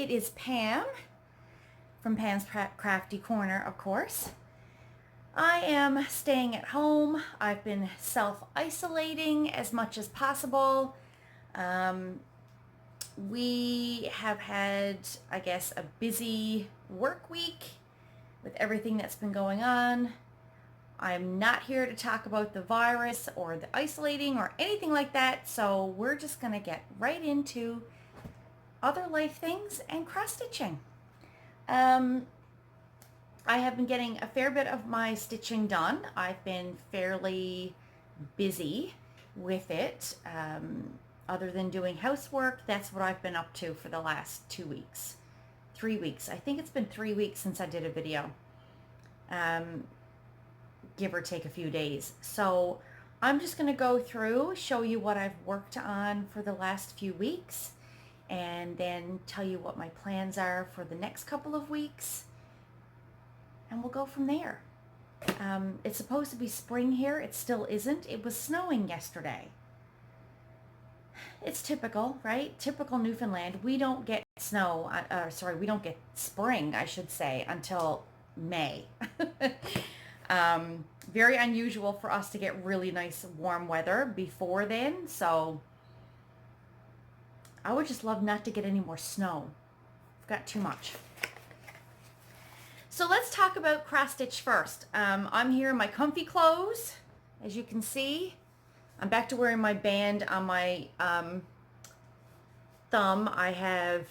It is Pam from Pam's Crafty Corner, of course. I am staying at home. I've been self-isolating as much as possible. We have had, I guess, a busy work week with everything that's been going on. I'm not here to talk about the virus or the isolating or anything like that, so we're just going to get right into other life things and cross stitching. I have been getting a fair bit of my stitching done. I've been fairly busy with it. Other than doing housework, that's what I've been up to for the last 2 weeks. 3 weeks. I think it's been 3 weeks since I did a video. Give or take a few days. So I'm just going to go through, show you what I've worked on for the last few weeks, and then tell you what my plans are for the next couple of weeks, and we'll go from there. It's supposed to be spring here. It still isn't. It was snowing yesterday. It's typical, right? Typical Newfoundland. We don't get snow, we don't get spring, I should say, until May. Very unusual for us to get really nice warm weather before then, so I would just love not to get any more snow. I've got too much. So let's talk about cross stitch first. I'm here in my comfy clothes, as you can see. I'm back to wearing my band on my thumb. I have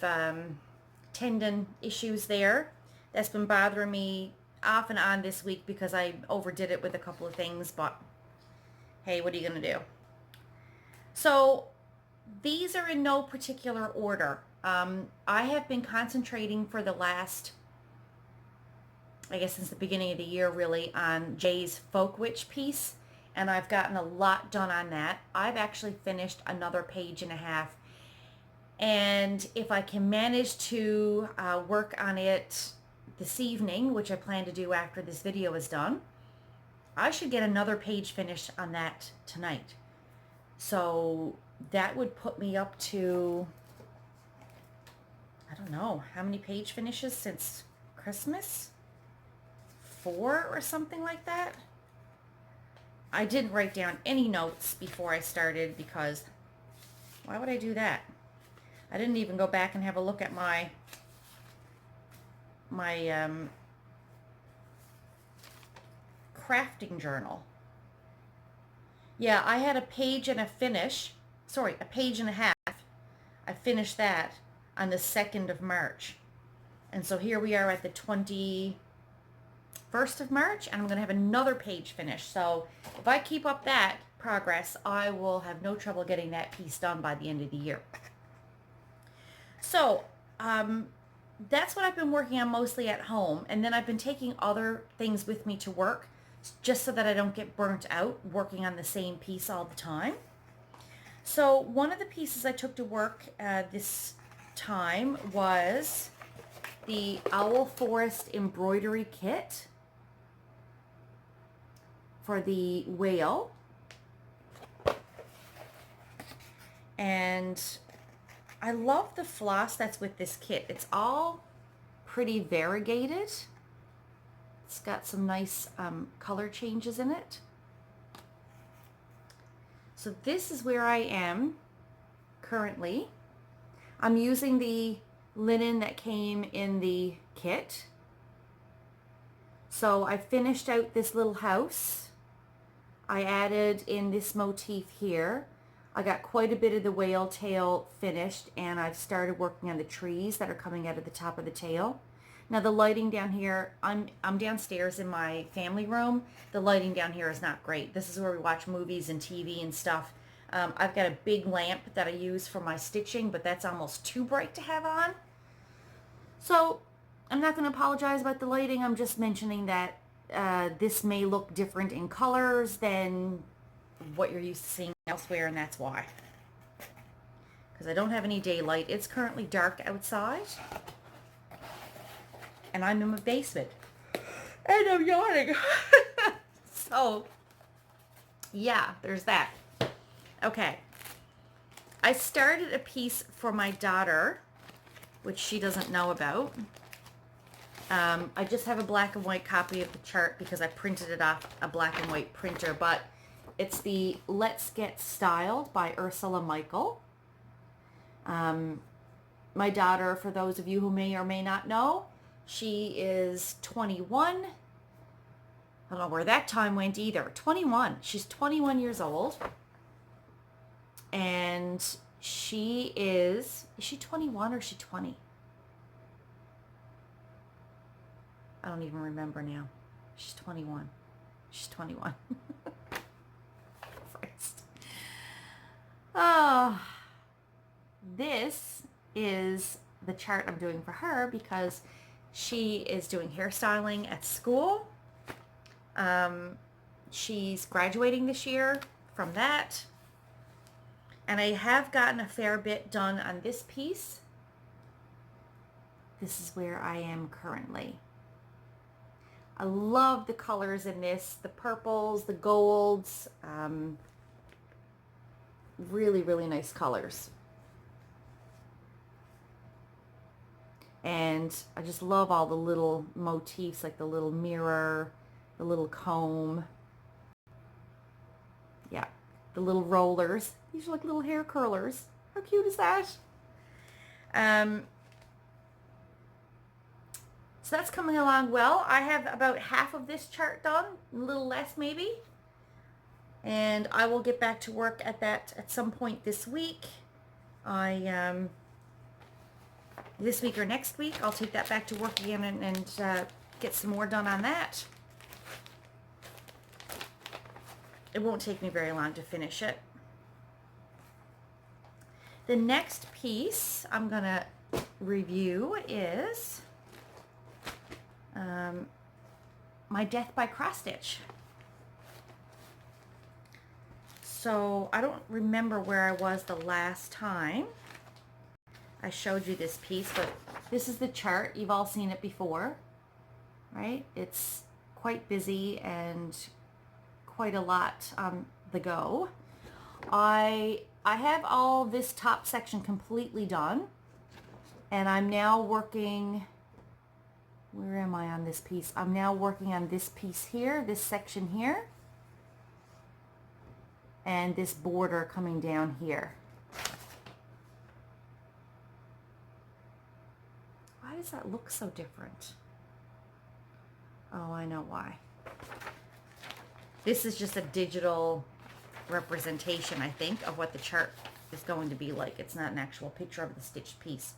tendon issues there. That's been bothering me off and on this week because I overdid it with a couple of things, but hey, what are you going to do? So these are in no particular order. I have been concentrating for the last, I guess since the beginning of the year really, on Jay's Folk Witch piece, and I've gotten a lot done on that. I've actually finished another page and a half, and if I can manage to work on it this evening, which I plan to do after this video is done, I should get another page finished on that tonight. So that would put me up to, I don't know, how many page finishes since Christmas? 4 or something like that. I didn't write down any notes before I started because why would I do that? I didn't even go back and have a look at my crafting journal. Yeah, I had a page and a page and a half. I finished that on the 2nd of March. And so here we are at the 21st of March, and I'm going to have another page finished. So if I keep up that progress, I will have no trouble getting that piece done by the end of the year. So, that's what I've been working on mostly at home, and then I've been taking other things with me to work just so that I don't get burnt out working on the same piece all the time. So one of the pieces I took to work this time was the Owl Forest embroidery kit for the whale, and I love the floss that's with this kit. It's all pretty variegated. It's got some nice color changes in it. So this is where I am currently. I'm using the linen that came in the kit. So I finished out this little house. I added in this motif here. I got quite a bit of the whale tail finished, and I've started working on the trees that are coming out of the top of the tail. Now the lighting down here, I'm downstairs in my family room. The lighting down here is not great. This is where we watch movies and TV and stuff. I've got a big lamp that I use for my stitching, but that's almost too bright to have on. So I'm not going to apologize about the lighting. I'm just mentioning that this may look different in colors than what you're used to seeing elsewhere, and that's why. Because I don't have any daylight. It's currently dark outside, and I'm in my basement, and I'm yawning. So yeah, there's that. Okay, I started a piece for my daughter which she doesn't know about. I just have a black and white copy of the chart because I printed it off a black and white printer, but it's the Let's Get Styled by Ursula Michael. My daughter, for those of you who may or may not know, she is 21. I don't know where that time went either. 21. She's 21 years old. And she is she 21 or is she 20? I don't even remember now. She's 21. She's 21. Christ. Oh, this is the chart I'm doing for her because she is doing hairstyling at school. She's graduating this year from that. And I have gotten a fair bit done on this piece. This is where I am currently. I love the colors in this, the purples, the golds, really, really nice colors. And I just love all the little motifs, like the little mirror, the little comb. Yeah, the little rollers. These are like little hair curlers. How cute is that? So that's coming along well. I have about half of this chart done, a little less maybe. And I will get back to work at that at some point this week. This week or next week, I'll take that back to work again and get some more done on that. It won't take me very long to finish it. The next piece I'm going to review is my Death by Cross Stitch. So I don't remember where I was the last time I showed you this piece, but this is the chart. You've all seen it before, right? It's quite busy and quite a lot on the go. I have all this top section completely done, and I'm now working, where am I on this piece? I'm now working on this piece here, this section here, and this border coming down here. Why does that look so different? Oh, I know why. This is just a digital representation, I think, of what the chart is going to be like. It's not an actual picture of the stitched piece.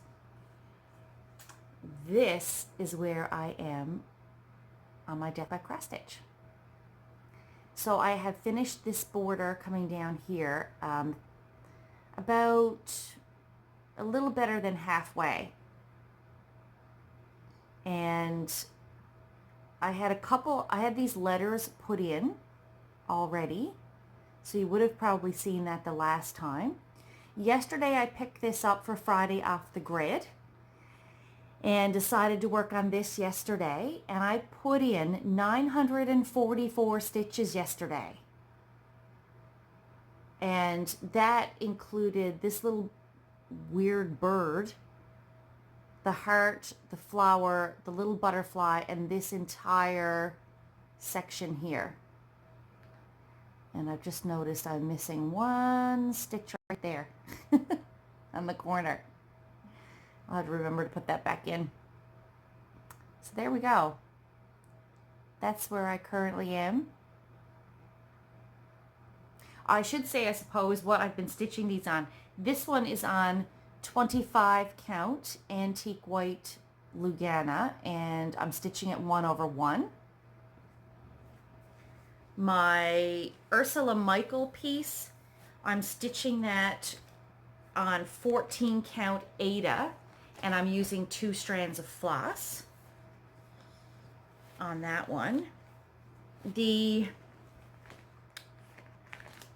This is where I am on my Death by Cross Stitch. So I have finished this border coming down here about a little better than halfway. And I had these letters put in already. So you would have probably seen that the last time. Yesterday I picked this up for Friday off the grid and decided to work on this yesterday, and I put in 944 stitches yesterday. And that included this little weird bird, the heart, the flower, the little butterfly, and this entire section here. And I've just noticed I'm missing one stitch right there on the corner. I'll have to remember to put that back in. So there we go. That's where I currently am. I should say, I suppose, what I've been stitching these on. This one is on 25 count antique white Lugana, and I'm stitching it 1/1. My Ursula Michael piece, I'm stitching that on 14 count Ada, and I'm using 2 strands of floss on that one. The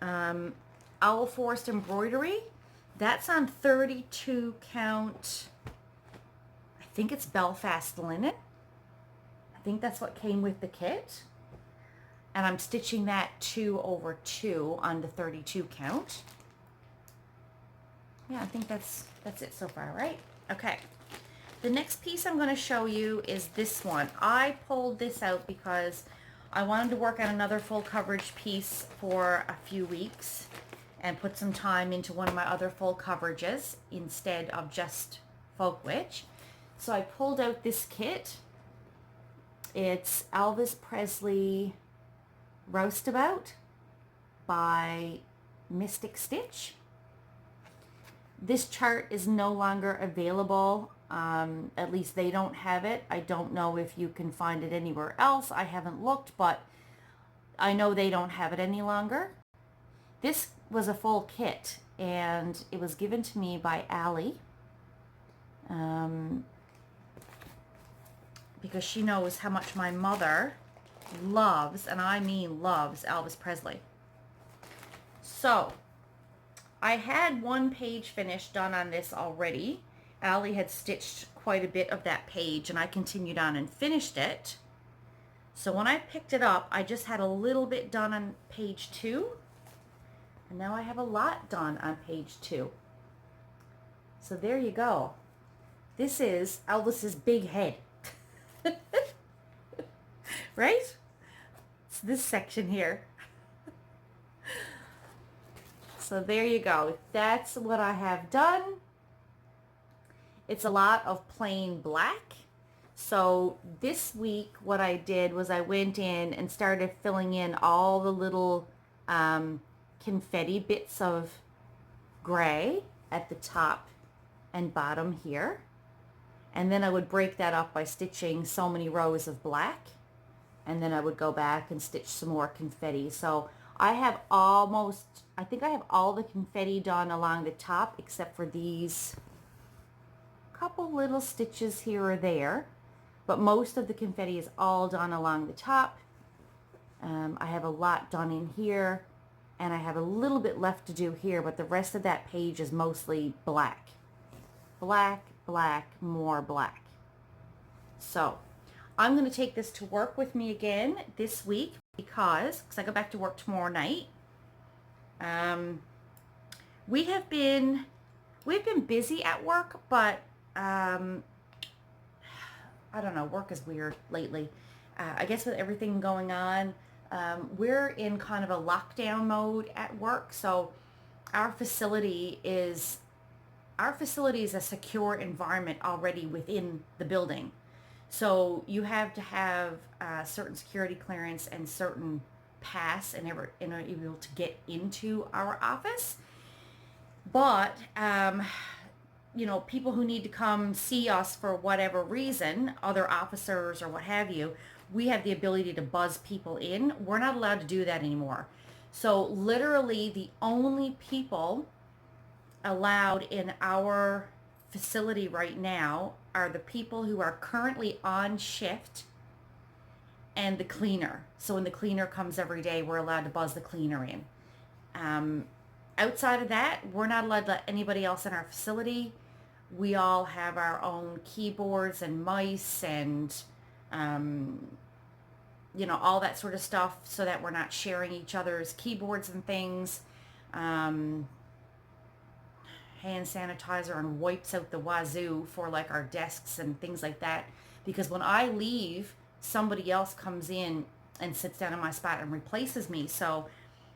Owl Forest embroidery, that's on 32 count, I think it's Belfast linen. I think that's what came with the kit. And I'm stitching that 2/2 on the 32 count. Yeah, I think that's it so far, right? Okay. The next piece I'm going to show you is this one. I pulled this out because I wanted to work on another full coverage piece for a few weeks and put some time into one of my other full coverages instead of just Folk Witch. So I pulled out this kit. It's Elvis Presley Roustabout by Mystic Stitch. This chart is no longer available. At least they don't have it. I don't know if you can find it anywhere else. I haven't looked, but I know they don't have it any longer. This was a full kit, and it was given to me by Allie, because she knows how much my mother loves, and I mean loves, Elvis Presley. So I had one page finished done on this already. Allie had stitched quite a bit of that page, and I continued on and finished it. So when I picked it up, I just had a little bit done on page 2, and now I have a lot done on page 2. So there you go. This is Elvis's big head. Right? It's this section here. So there you go. That's what I have done. It's a lot of plain black. So this week what I did was I went in and started filling in all the little confetti bits of gray at the top and bottom here. And then I would break that up by stitching so many rows of black. And then I would go back and stitch some more confetti. So I have I think I have all the confetti done along the top except for these couple little stitches here or there. But most of the confetti is all done along the top. I have a lot done in here, and I have a little bit left to do here, but the rest of that page is mostly black. Black, black, more black. So I'm going to take this to work with me again this week because I go back to work tomorrow night. We've been busy at work, but I don't know, work is weird lately. I guess with everything going on, we're in kind of a lockdown mode at work. So our facility is a secure environment already within the building. So you have to have certain security clearance and certain pass in order to get into our office. But people who need to come see us for whatever reason, other officers or what have you, we have the ability to buzz people in. We're not allowed to do that anymore. So literally the only people allowed in our facility right now are the people who are currently on shift and the cleaner. So when the cleaner comes every day, we're allowed to buzz the cleaner in. Outside of that, we're not allowed to let anybody else in our facility. We all have our own keyboards and mice and, all that sort of stuff so that we're not sharing each other's keyboards and things. Hand sanitizer and wipes out the wazoo for like our desks and things like that. Because when I leave, somebody else comes in and sits down in my spot and replaces me. So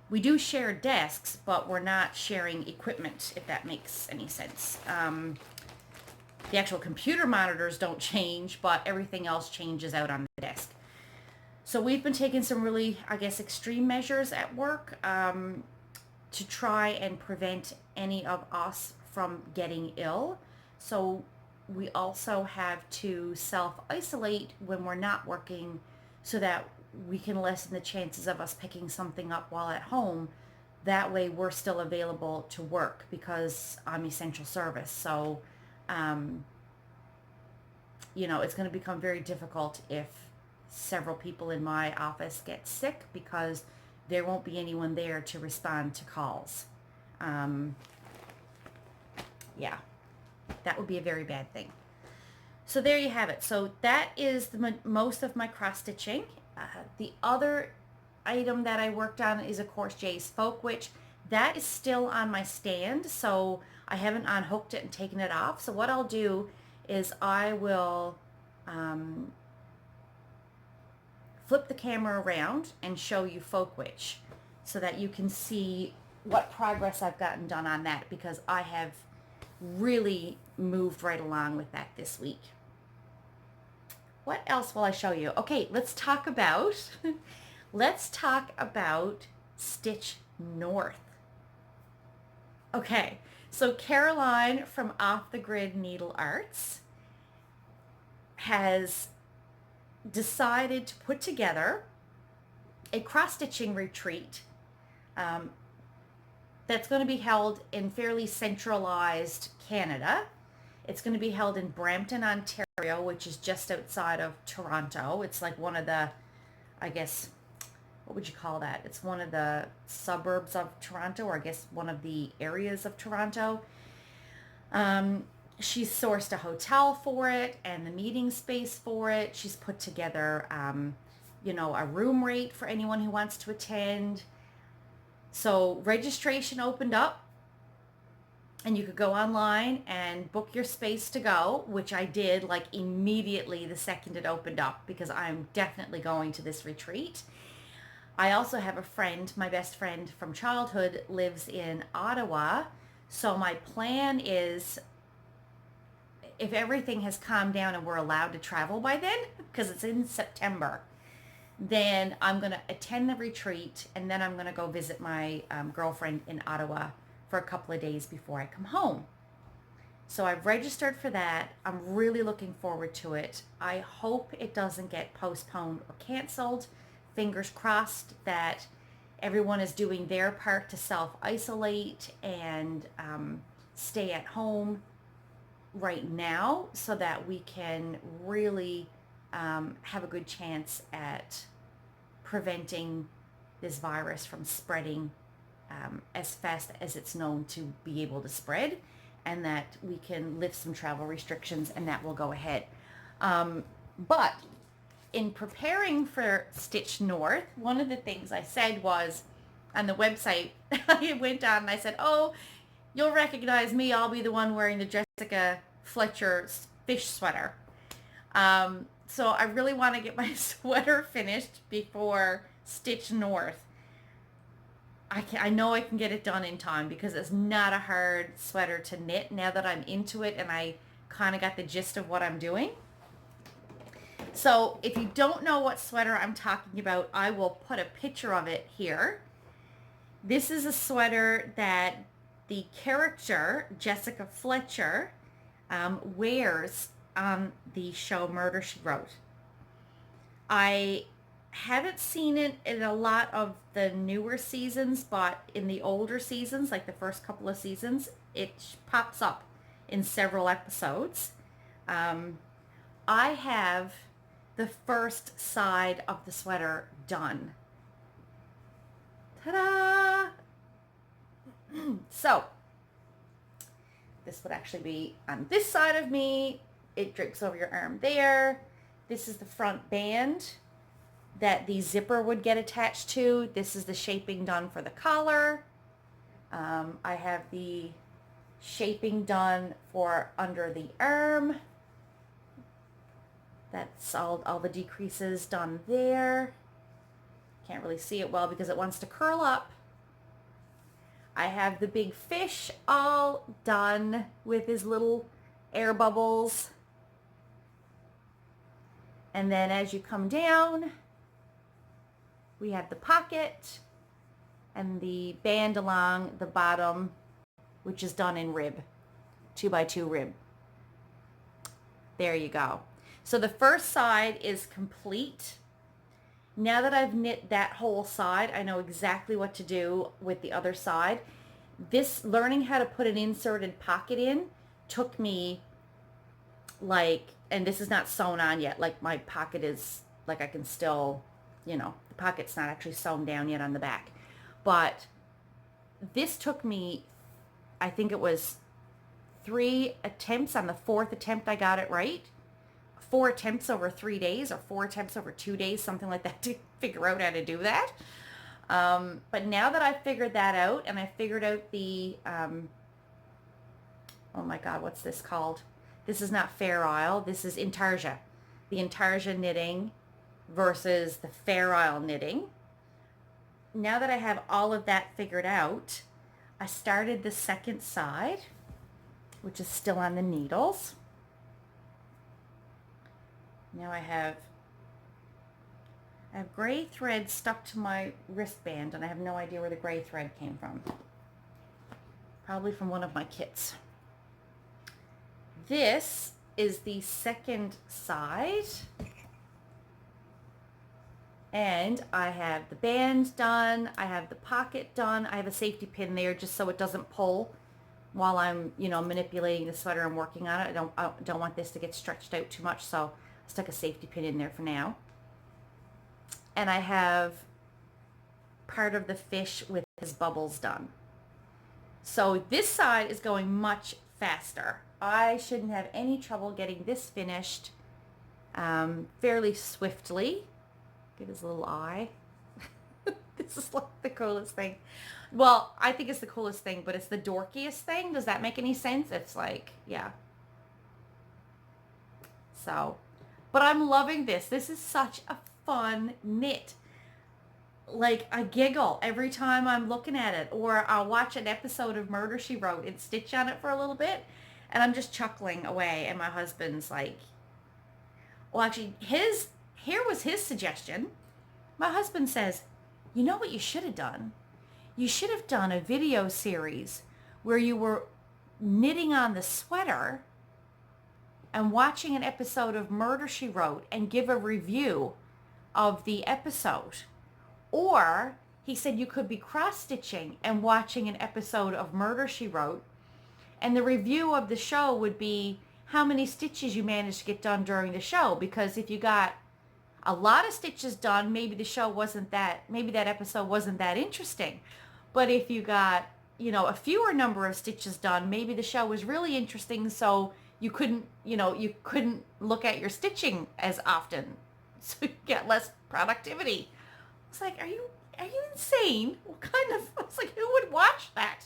we do share desks, but we're not sharing equipment, if that makes any sense. The actual computer monitors don't change, but everything else changes out on the desk. So we've been taking some really, I guess, extreme measures at work to try and prevent any of us from getting ill. So we also have to self-isolate when we're not working so that we can lessen the chances of us picking something up while at home. That way we're still available to work because I'm essential service. So, it's going to become very difficult if several people in my office get sick because there won't be anyone there to respond to calls. Yeah, that would be a very bad thing. So there you have it. So that is most of my cross stitching. The other item that I worked on is, of course, Jay's Folk Witch. That is still on my stand, so I haven't unhooked it and taken it off. So what I'll do is I will flip the camera around and show you Folk Witch so that you can see what progress I've gotten done on that, because I have really moved right along with that this week. What else will I show you? Okay, let's talk about Stitch North. Okay, so Caroline from Off the Grid Needle Arts has decided to put together a cross-stitching retreat that's going to be held in fairly centralized Canada. It's going to be held in Brampton, Ontario, which is just outside of Toronto. It's like one of the, I guess, what would you call that? It's one of the suburbs of Toronto, or I guess one of the areas of Toronto. She's sourced a hotel for it and the meeting space for it. She's put together, a room rate for anyone who wants to attend. So registration opened up, and you could go online and book your space to go, which I did like immediately the second it opened up, because I'm definitely going to this retreat. I also have a friend, my best friend from childhood, lives in Ottawa. So my plan is, if everything has calmed down and we're allowed to travel by then, because it's in September, then I'm going to attend the retreat, and then I'm going to go visit my girlfriend in Ottawa for a couple of days before I come home. So I've registered for that. I'm really looking forward to it. I hope it doesn't get postponed or canceled. Fingers crossed that everyone is doing their part to self-isolate and stay at home right now, so that we can really have a good chance at preventing this virus from spreading as fast as it's known to be able to spread, and that we can lift some travel restrictions, and that will go ahead. But in preparing for Stitch North, one of the things I said was, on the website, I went on and I said, oh, you'll recognize me. I'll be the one wearing the Jessica Fletcher fish sweater. So I really want to get my sweater finished before Stitch North. I know I can get it done in time, because it's not a hard sweater to knit now that I'm into it and I kind of got the gist of what I'm doing. So if you don't know what sweater I'm talking about, I will put a picture of it here. This is a sweater that the character Jessica Fletcher wears on the show Murder, She Wrote. I haven't seen it in a lot of the newer seasons, but in the older seasons, like the first couple of seasons, it pops up in several episodes. I have the first side of the sweater done. Ta-da! So, this would actually be on this side of me. It drapes over your arm there. This is the front band that the zipper would get attached to. This is the shaping done for the collar. I have the shaping done for under the arm. That's all the decreases done there. Can't really see it well because it wants to curl up. I have the big fish all done with his little air bubbles. And then as you come down, we have the pocket and the band along the bottom, which is done in rib, 2x2 rib. There you go. So the first side is complete. Now that I've knit that whole side, I know exactly what to do with the other side. This learning how to put an inserted pocket in took me and this is not sewn on yet, like my pocket is, like I can still, the pocket's not actually sewn down yet on the back. But this took me, I think it was 3 attempts. On the 4th attempt I got it right. 4 attempts over 3 days, or 4 attempts over 2 days, something like that, to figure out how to do that. But now that I've figured that out, and I figured out the, oh my God, what's this called? This is not Fair Isle. This is Intarsia. The Intarsia knitting versus the Fair Isle knitting. Now that I have all of that figured out, I started the second side, which is still on the needles. Now I have gray thread stuck to my wristband, and I have no idea where the gray thread came from. Probably from one of my kits. This is the second side. And I have the band done. I have the pocket done. I have a safety pin there just so it doesn't pull while I'm, manipulating the sweater and working on it. I don't want this to get stretched out too much, so I stuck a safety pin in there for now. And I have part of the fish with his bubbles done. So this side is going much faster. I shouldn't have any trouble getting this finished fairly swiftly. Get his little eye. This is like the coolest thing. Well, I think it's the coolest thing, but it's the dorkiest thing. Does that make any sense? It's like, yeah. So, but I'm loving this. This is such a fun knit. Like, I giggle every time I'm looking at it, or I'll watch an episode of Murder, She Wrote and stitch on it for a little bit, and I'm just chuckling away, and my husband's like, well, actually, here was his suggestion. My husband says, you know what you should have done? You should have done a video series where you were knitting on the sweater and watching an episode of Murder, She Wrote and give a review of the episode. Or he said you could be cross-stitching and watching an episode of Murder, She Wrote, and the review of the show would be how many stitches you managed to get done during the show. Because if you got a lot of stitches done, maybe that episode wasn't that interesting. But if you got, a fewer number of stitches done, maybe the show was really interesting, so you couldn't look at your stitching as often. So you get less productivity. It's like, are you insane? What kind of, I was like, who would watch that?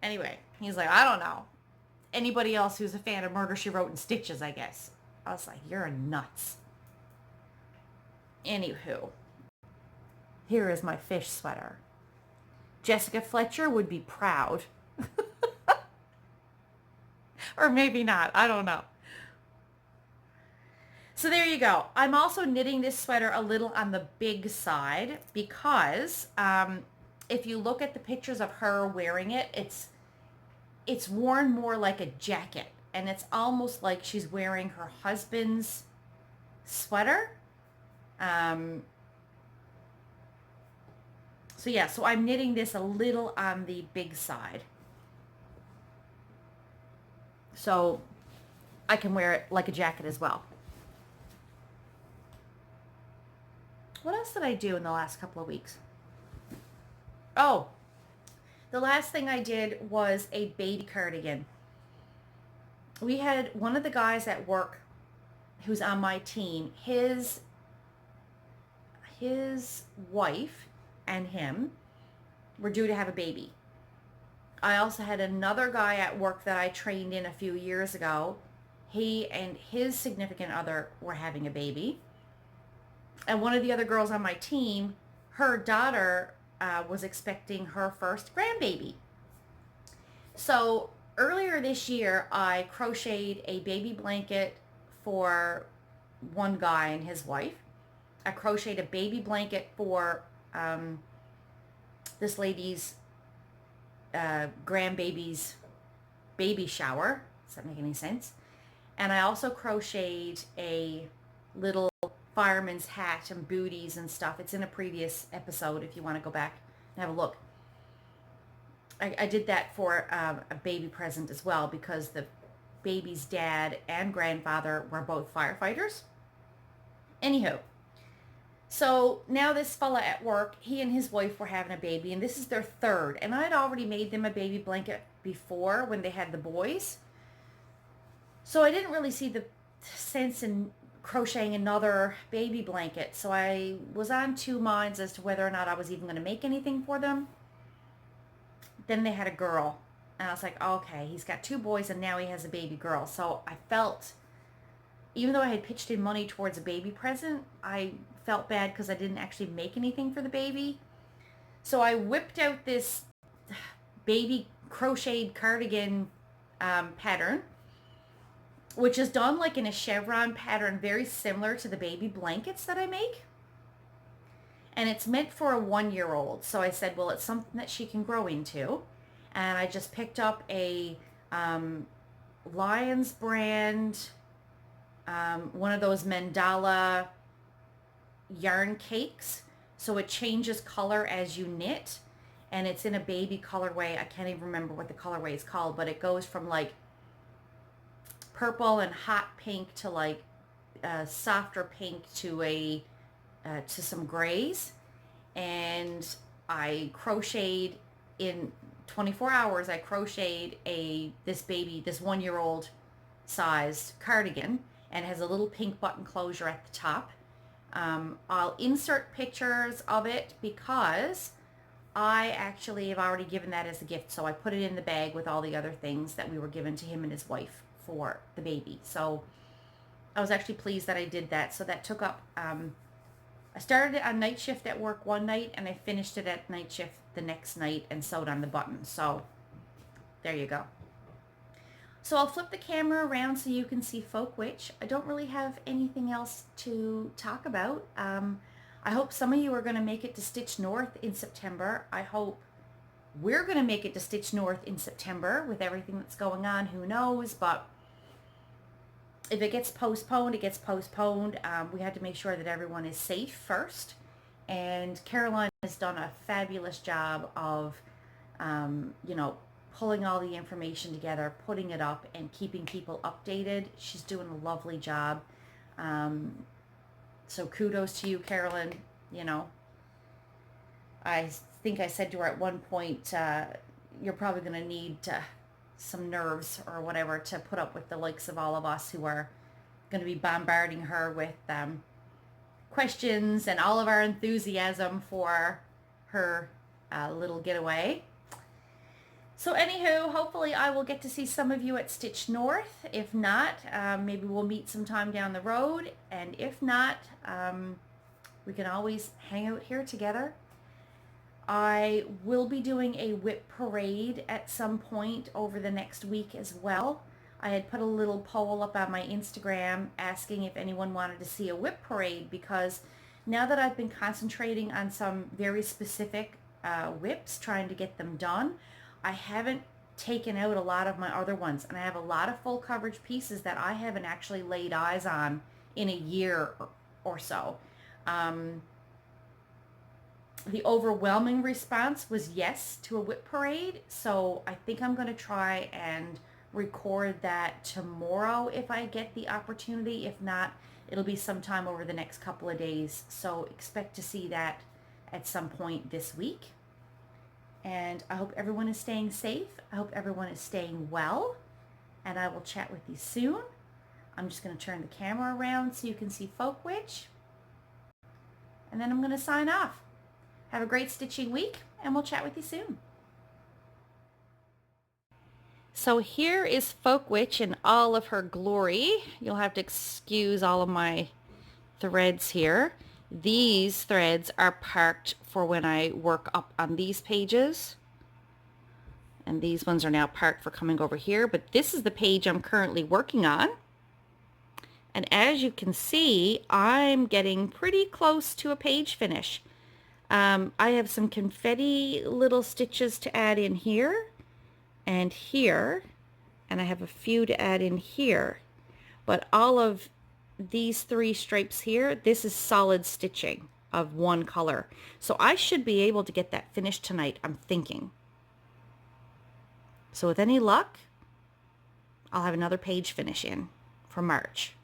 Anyway, he's like, I don't know. Anybody else who's a fan of Murder, She Wrote and stitches, I guess. I was like, you're nuts. Anywho, here is my fish sweater. Jessica Fletcher would be proud. Or maybe not. I don't know. So there you go. I'm also knitting this sweater a little on the big side because if you look at the pictures of her wearing it, it's worn more like a jacket. And it's almost like she's wearing her husband's sweater. So I'm knitting this a little on the big side. So I can wear it like a jacket as well. What else did I do in the last couple of weeks? Oh, the last thing I did was a baby cardigan. We had one of the guys at work who's on my team, his wife and him were due to have a baby. I also had another guy at work that I trained in a few years ago. He and his significant other were having a baby. And one of the other girls on my team, her daughter was expecting her first grandbaby. So earlier this year, I crocheted a baby blanket for one guy and his wife. I crocheted a baby blanket for this lady's grandbaby's baby shower. Does that make any sense? And I also crocheted a little fireman's hat and booties and stuff. It's in a previous episode if you want to go back and have a look. I did that for a baby present as well because the baby's dad and grandfather were both firefighters. Anywho, so now this fella at work, he and his wife were having a baby, and this is their third. And I'd already made them a baby blanket before when they had the boys. So I didn't really see the sense in crocheting another baby blanket. So I was on two minds as to whether or not I was even going to make anything for them. Then they had a girl. And I was like, okay, he's got 2 boys and now he has a baby girl. So I felt, even though I had pitched in money towards a baby present, I felt bad because I didn't actually make anything for the baby. So I whipped out this baby crocheted cardigan pattern, which is done like in a chevron pattern, very similar to the baby blankets that I make. And it's meant for a 1-year-old. So I said, well, it's something that she can grow into. And I just picked up a Lions brand, one of those mandala yarn cakes. So it changes color as you knit. And it's in a baby colorway. I can't even remember what the colorway is called, but it goes from like purple and hot pink to like softer pink to some grays. And I crocheted in 24 hours. I crocheted this 1-year-old sized cardigan, and it has a little pink button closure at the top. I'll insert pictures of it because I actually have already given that as a gift. So I put it in the bag with all the other things that we were given to him and his wife for the baby. So I was actually pleased that I did that. So that took up, I started it on night shift at work one night and I finished it at night shift the next night and sewed on the button. So there you go. So I'll flip the camera around so you can see Folk Witch. I don't really have anything else to talk about. I hope some of you are going to make it to Stitch North in September. I hope we're going to make it to Stitch North in September with everything that's going on. Who knows? But if it gets postponed, it gets postponed. We had to make sure that everyone is safe first. And Caroline has done a fabulous job of, pulling all the information together, putting it up, and keeping people updated. She's doing a lovely job. So kudos to you, Carolyn. I think I said to her at one point, you're probably going to need some nerves or whatever to put up with the likes of all of us who are going to be bombarding her with questions and all of our enthusiasm for her little getaway. So anywho, hopefully I will get to see some of you at Stitch North. If not, maybe we'll meet sometime down the road. And if not, we can always hang out here together. I will be doing a whip parade at some point over the next week as well. I had put a little poll up on my Instagram asking if anyone wanted to see a whip parade, because now that I've been concentrating on some very specific whips, trying to get them done, I haven't taken out a lot of my other ones, and I have a lot of full coverage pieces that I haven't actually laid eyes on in a year or so. The overwhelming response was yes to a whip parade, so I think I'm going to try and record that tomorrow if I get the opportunity. If not, it'll be sometime over the next couple of days, so expect to see that at some point this week. And I hope everyone is staying safe. I hope everyone is staying well, and I will chat with you soon. I'm just going to turn the camera around so you can see Folk Witch, and then I'm going to sign off. Have a great stitching week, and we'll chat with you soon. So here is Folk Witch in all of her glory. You'll have to excuse all of my threads here. These threads are parked for when I work up on these pages. And these ones are now parked for coming over here. But this is the page I'm currently working on. And as you can see, I'm getting pretty close to a page finish. I have some confetti little stitches to add in here and here, and I have a few to add in here. But all of these 3 stripes here, this is solid stitching of one color. So I should be able to get that finished tonight, I'm thinking. So with any luck, I'll have another page finish in for March.